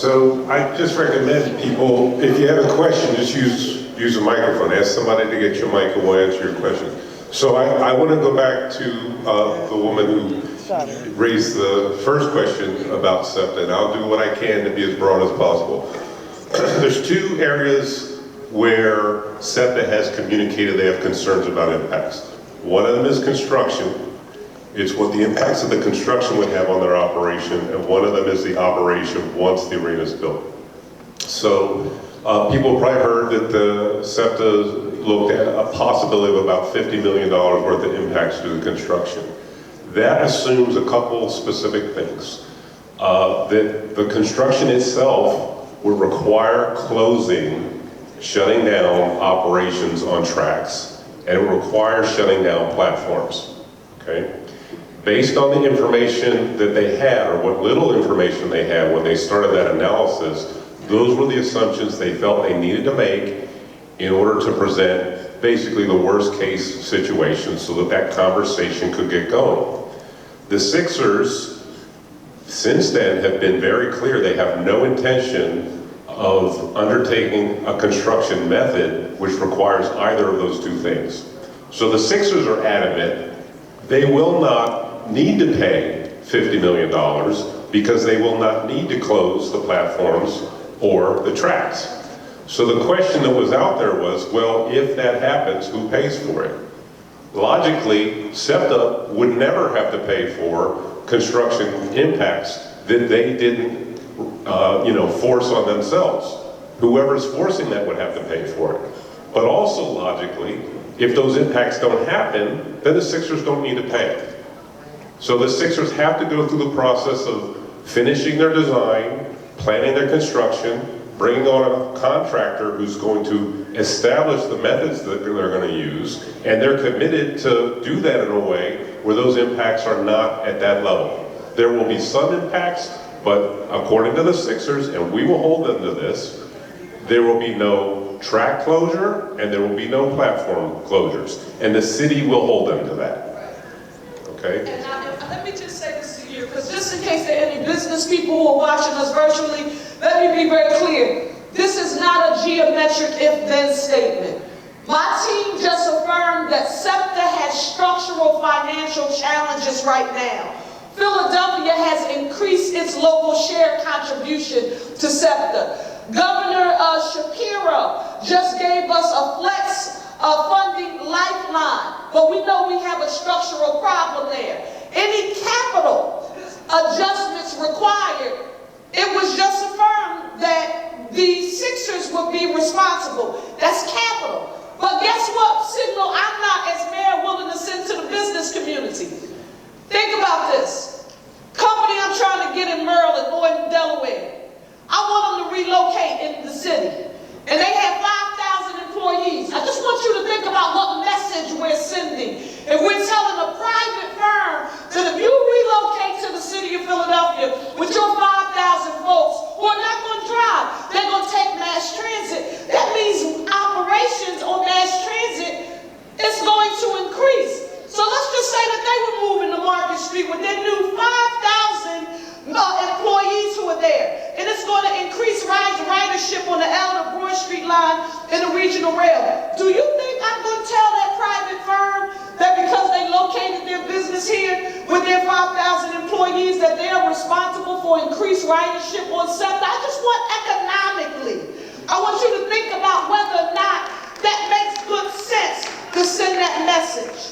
So I just recommend people, if you have a question, just use a microphone. Ask somebody to get your mic and we'll answer your question. So I want to go back to the woman who raised the first question about SEPTA, and I'll do what I can to be as broad as possible. There's two areas where SEPTA has communicated they have concerns about impacts. One of them is construction. It's what the impacts of the construction would have on their operation, and one of them is the operation once the arena is built. So people have probably heard that the SEPTA looked at a possibility of about $50 million worth of impacts to the construction. That assumes a couple specific things. That the construction itself would require closing, shutting down operations on tracks, and it would require shutting down platforms, okay? Based on the information that they had, or what little information they had when they started that analysis, those were the assumptions they felt they needed to make in order to present basically the worst case situation so that that conversation could get going. The Sixers, since then, have been very clear they have no intention of undertaking a construction method which requires either of those two things. So the Sixers are adamant they will not need to pay $50 million because they will not need to close the platforms or the tracks. So the question that was out there was, well, if that happens, who pays for it? Logically, SEPTA would never have to pay for construction impacts that they didn't force on themselves. Whoever's forcing that would have to pay for it. But also logically, if those impacts don't happen, then the Sixers don't need to pay. So the Sixers have to go through the process of finishing their design, planning their construction, bringing on a contractor who's going to establish the methods that they're going to use, and they're committed to do that in a way where those impacts are not at that level. There will be some impacts, but according to the Sixers, and we will hold them to this, there will be no track closure and there will be no platform closures, and the city will hold them to that. Okay? And now, let me just say this to you, because just in case there are any business people who are watching us virtually, let me be very clear. This is not a geometric if-then statement. My team just affirmed that SEPTA has structural financial challenges right now. Philadelphia has increased its local share contribution to SEPTA. Governor Shapiro just gave us a flex funding lifeline, but we know we have a structural problem there. Any capital adjustments required, it was just affirmed that the Sixers would be responsible. That's capital. But guess what signal I'm not, as mayor, willing to send to the business community? Think about this. Company I'm trying to get in Maryland or in Delaware, I want them to relocate in the city. And they have 5,000 employees. I just want you to think about what message we're sending. And we're telling a private firm that if you relocate to the city of Philadelphia with your 5,000 folks who are not going to drive, they're going to take mass transit. That means operations on mass transit is going to increase. So let's just say that they were moving to Market Street with their new 5,000 employees who are there. And it's going to increase ridership on the Elder Broad Street line and the regional rail. Do you think I'm going to tell that private firm that because they located their business here with their 5,000 employees that they are responsible for increased ridership on SEPTA?